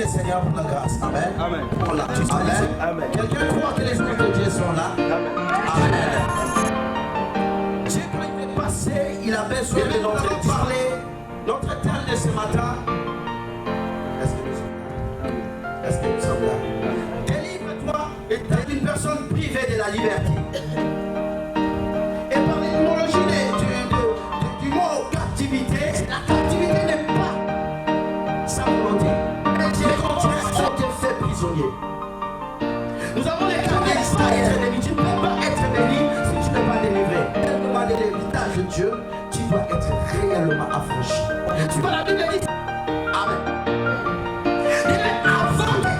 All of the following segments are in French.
le Seigneur pour la grâce. Amen. Amen. Pour la justice. Amen. Amen. Quelqu'un croit que les esprits de Dieu sont là? Amen. Amen. Dieu, quand il est passé, il a besoin de notre parler, notre thème de ce matin. Est-ce que nous sommes là? Est-ce que nous sommes là? Délivre-toi d'une personne privée de la liberté. Et par l'étymologie du mot captivité, la captivité n'est pas sa volonté. Mais Dieu contraire ont été faits prisonniers. Nous avons les cas d'Israël être béni. Tu ne peux pas être béni si tu n'es pas délivré. Tellement de l'héritage de Dieu, tu dois être réellement affranchi. Tu vois, la Bible dit Amen. Avant de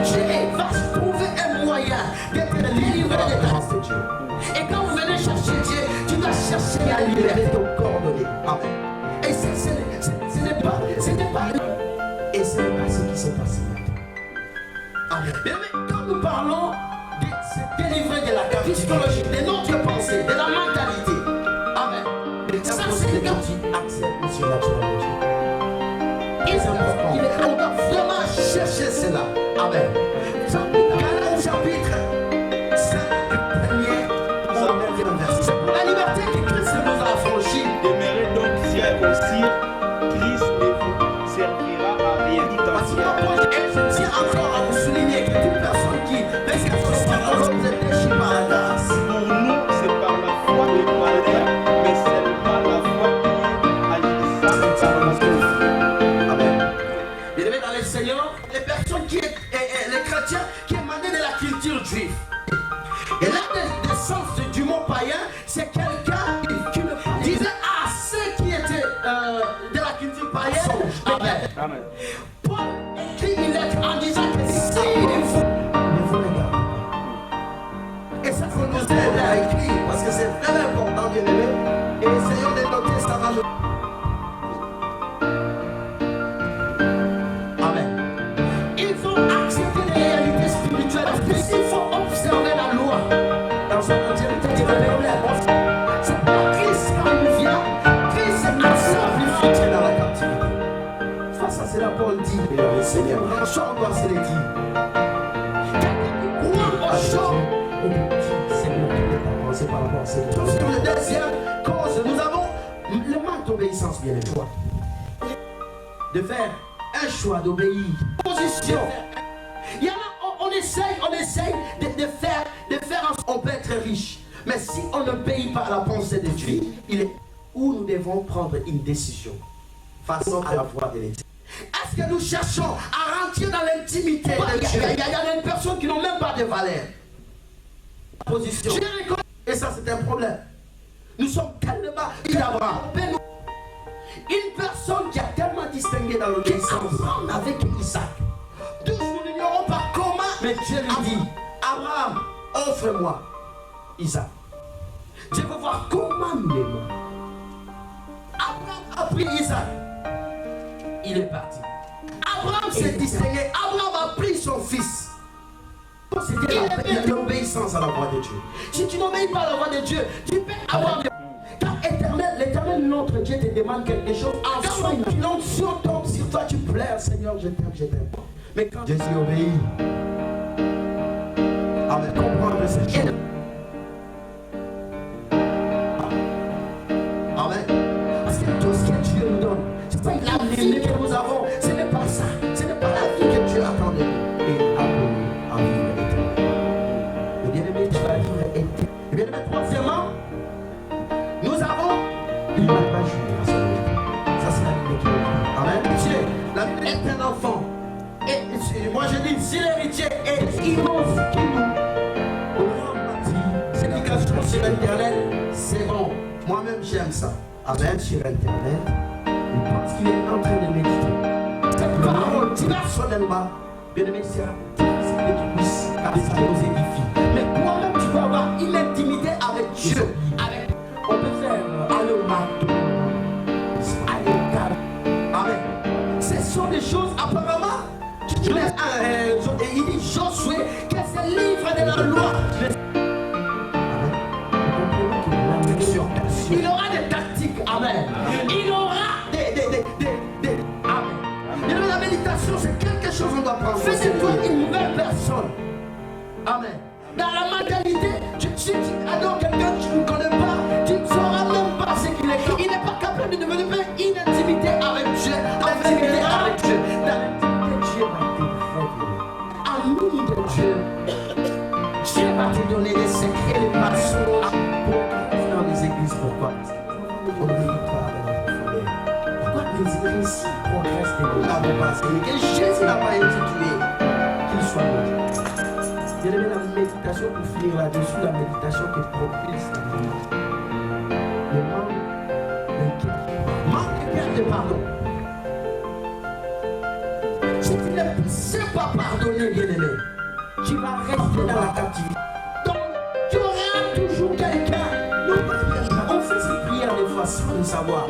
Dieu va trouver un moyen d'être délivré de ta grâce de Dieu. Et quand vous venez chercher Dieu, tu dois chercher à libérer ton coordonnées. Amen. Et ce n'est pas et ce n'est pas ce qui s'est passé. Amen. Mais quand nous parlons de se délivrer de la psychologie, de notre pensée, de la mentalité. Amen. Ça c'est quand tu acceptes le surnaturel de Dieu. On doit vraiment chercher cela. Amen. Galates chapitre 5, premier, la liberté que Christ nous a affranchis. Demeurez donc circoncis, Christ ne vous servira à rien. Tout entier. Et je tiens encore à vous souligner que toute personne qui laisse que son parole vous est déchirée par la grâce. Pour nous, c'est par la foi le malheur, mais seulement la foi qui agit sans Amen. Bien-aimés dans le Seigneur, les personnes qui les chrétiens qui émanaient de la culture juive. Et la naissance du mot païen, c'est quelqu'un qui disait à ceux qui étaient de la culture païenne. Amen. Amen. Paul écrit une lettre en disant que si vous ne vous regardez pas. Et ça, faut nous aider à écrire parce que c'est très important, bien-aimés. Et essayons de noter ça va nous. Amen. Il faut accepter les réalités spirituelles. Il faut observer la loi dans son entièreté. C'est pas Christ quand il vient. Christ absorbe les frontières dans la captivité. Face à cela, Paul dit, le Seigneur, soit encore se le dit. Quelqu'un qui croit aux choses, c'est bon, c'est par rapport à cette chose. Sur la deuxième cause, nous avons le manque d'obéissance, bien aimé. De faire un choix d'obéir. Position. Il y en a, on essaye de faire on peut être riche. Mais si on ne paye pas la pensée de Dieu, il est où nous devons prendre une décision face à la voix de l'éternel. Est-ce que nous cherchons à rentrer dans l'intimité de Dieu? Il y a des personnes qui n'ont même pas de valeur. Position. Et ça, c'est un problème. Nous sommes tellement d'Abraham. Une personne qui a tellement distingué dans l'obéissance avec Isaac. Tous nous n'ignorons pas comment, mais Dieu lui dit, Abraham, offre-moi Isaac. Dieu veut voir comment nous l'aimons. Abraham a pris Isaac. Il est parti. Abraham s'est distingué. Abraham a pris son fils. C'était l'obéissance à la voix de Dieu. Si tu n'obéis pas à la voix de Dieu, tu peux avoir des... Car l'éternel, notre Dieu te demande quelque chose. En soi, l'onction tombe sur toi, tu pleures, Seigneur, je t'aime, je t'aime. Mais quand Jésus obéit, avec comprendre ces choses. Amen. Parce que tout ce que Dieu nous donne, c'est pas la vie que nous avons, ce n'est pas ça. Ce n'est pas la vie que Dieu attend de nous. Et appelé à vivre éternel. Le bien-aimé, tu vas vivre éternel. Le bien-aimé, troisièmement, nous avons une malvagie à son vie. Ça, c'est la Bible qui le dit. Amen. Dieu, la Bible est un enfant. Et moi je dis, si l'héritier est immense qui nous rend bâti, c'est l'éducation sur Internet, c'est bon. Moi-même j'aime ça. Amen. Sur Internet, je pense qu'il est en train de méditer. Cette parole, personnellement, bien aimé, c'est difficile que tu puisses, car ça nous édifie. Mais toi-même, tu vas avoir une intimité avec Dieu. On peut faire aller au marteau, aller au calme. Amen. Ce sont des choses apparemment. Et il dit Josué que c'est le livre de la loi. Il aura des tactiques. Amen. Il aura des Amen. La méditation, c'est quelque les secrets, les mensonges pour entrer dans les églises. Pourquoi? On ne lit pas dans la profondeur. Pourquoi les églises progressent et nous n'avons pas enseigné que Jésus n'a pas été tué, qu'il soit mort? Il y a la méditation pour finir là-dessus, la méditation qui propulse la vie. Le manque de cœur de pardon. Si tu ne sais pas pardonner, bien-aimé, tu vas rester dans la captivité. Donc, tu auras toujours quelqu'un. On fait ces prières des fois sans le savoir.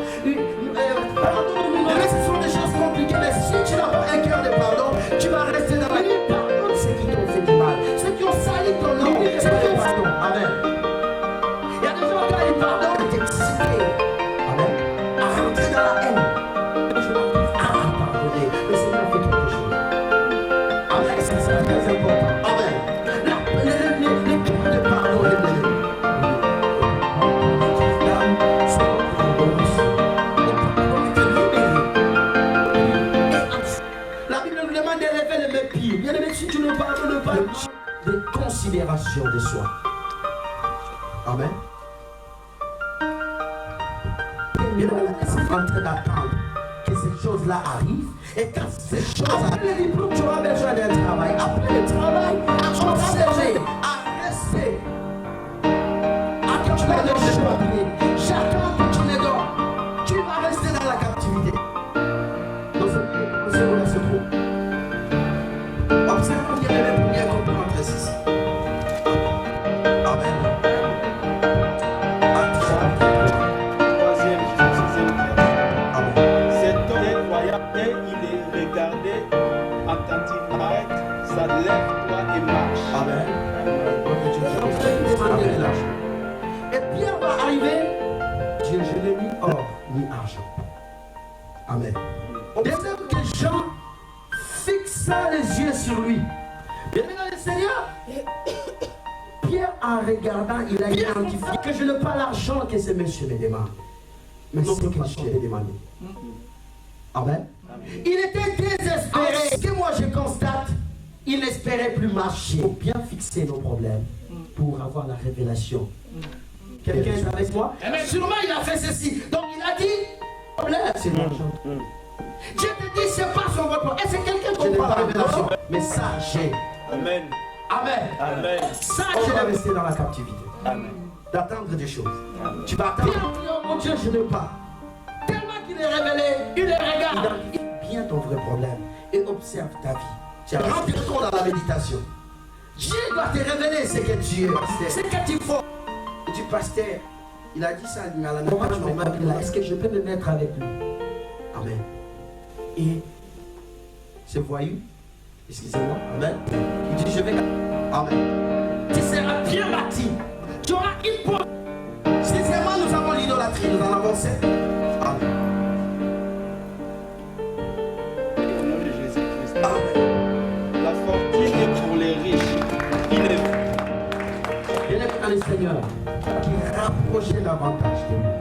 Pardonne-nous, mais ce sont des choses compliquées. Mais si tu n'as pas un cœur de pardon, tu vas rester dans la captivité. Pardonne ceux qui t'ont fait du mal, ceux qui ont sali ton nom, ceux qui ont pardon. Amen. Il y a des gens quand ils pardonnent, ils sont excités. Amen. À rentrer dans la haine. À pardonner. Le Seigneur fait quelque chose. Amen. C'est très important. Amen. Les cœurs de pardon, les bénis. La Bible nous demande de lever les pieds. Bien aimé, si tu ne pardonnes pas, de considération de soi. Amen. Bien aimé, c'est en train d'attendre que ces choses-là arrivent. Et quand ces choses arrivent, les diplômes, tu auras besoin d'un travail. Après le travail, observer, à rester. À que tu vas le choisir. J'attends que tu ne dors. Tu vas rester dans la captivité. Dans ce lieu, observons ce trou. Observons bien les premiers comprendre ceci. Amen. Troisième, cet homme croyant et il est regardé attentivement. Ça lève-toi et marche. Amen. Et Pierre va arriver. Dieu, je n'ai ni or ni argent. Amen. Dès que Jean fixa les yeux sur lui, bien aimé le Seigneur, Pierre en regardant, il a identifié que je n'ai pas l'argent que ce monsieur me demande, mais c'est que je t'ai demandé. Amen. Il était désespéré. Ce que moi je constate, il n'espérait plus marcher. Il faut bien fixer nos problèmes pour avoir la révélation. Quelqu'un est avec moi? Sûrement il a fait ceci. Donc il a dit, problème, c'est l'argent. Dieu te dit, c'est pas son votre. Et c'est quelqu'un qui n'a pas la révélation. Mais sachez. Amen. Amen. Amen. Sachez de rester dans la captivité. Amen. D'attendre des choses. Tu vas attendre. Oh mon Dieu, je n'ai pas. Tellement qu'il est révélé, il les regarde. Identifie bien ton vrai problème et observe ta vie. Tu as rempli le compte dans la méditation. Dieu doit te révéler ce que tu es. Ce que tu faut. Et du pasteur, il a dit ça à la méditation. Est-ce que je peux me mettre avec lui? Amen. Et ce voyou, excusez-moi, amen. Il dit je vais. Amen. Tu seras bien bâti. Tu auras une porte. Sincèrement, nous avons l'idolâtrie, nous en avons sept. Amen. Au nom de Jésus-Christ. Amen. La fortune est pour les riches. Il est Il est dans le Seigneur qui rapprochait davantage de nous.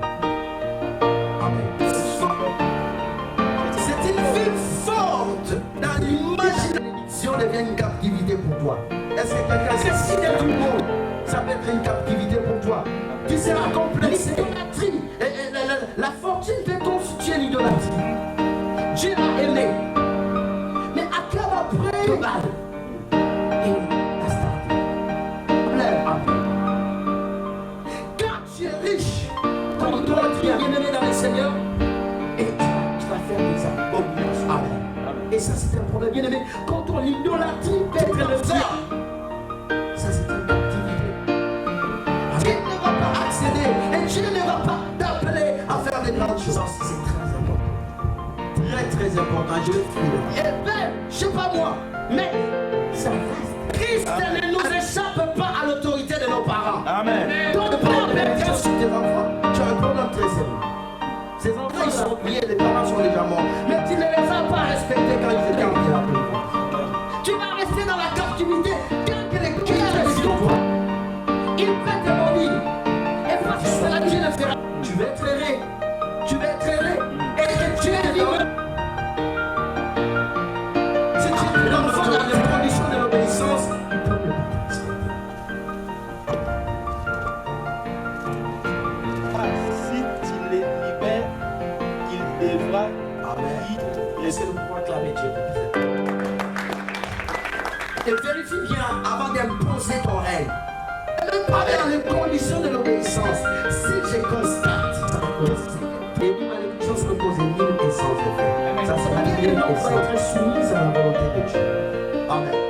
Amen. C'est une ville forte dans l'imagination devient une captivité pour toi. Est-ce que quelqu'un sait si tout le monde, ça peut être une captivité pour toi? Tu seras complexé. L'idolâtrie, la fortune peut constituer l'idolâtrie. Dieu a aimé, mais acclame après le mal. Et la stade. Lève après. Quand tu es riche, ton idolâtrie est bien aimé dans le Seigneur, et tu vas faire des abominations. Amen. Et ça, c'est un problème bien aimé. Quand ton idolâtrie pète le fer, ça, c'est une captivité. Dieu ne va pas accéder et Dieu ne va pas t'appeler à faire des grandes choses. C'est très important. Très, très important. Je le fais. Et bien, je sais pas moi, mais ça reste. Christ ne nous échappe pas à l'autorité de nos parents. Amen. Donc, ne pas perdre sur tes enfants. Tu as un problème très sérieux. Ces enfants, ils sont oubliés, les parents sont déjà morts. Mais tu ne les as pas respectés quand ils étaient en vie. Tu vas rester dans la captivité tant que les cœurs est sur toi. Il peut te mourir. Et parce que cela, Dieu le fera. Tu vas être erré. Tu vas être erré. Et que Dieu est libre. Si tu es l'enfant dans les conditions de l'obéissance, il peut ne pas te respecter. Est-ce que nous pouvons acclamer Dieu pour ça? Et vérifie bien avant d'imposer ton règne. Même pas dans les conditions de l'obéissance. Si je constate et une malédiction se repose nul et sans effet, ça sera nul et sans être soumise à la volonté de Dieu. Amen.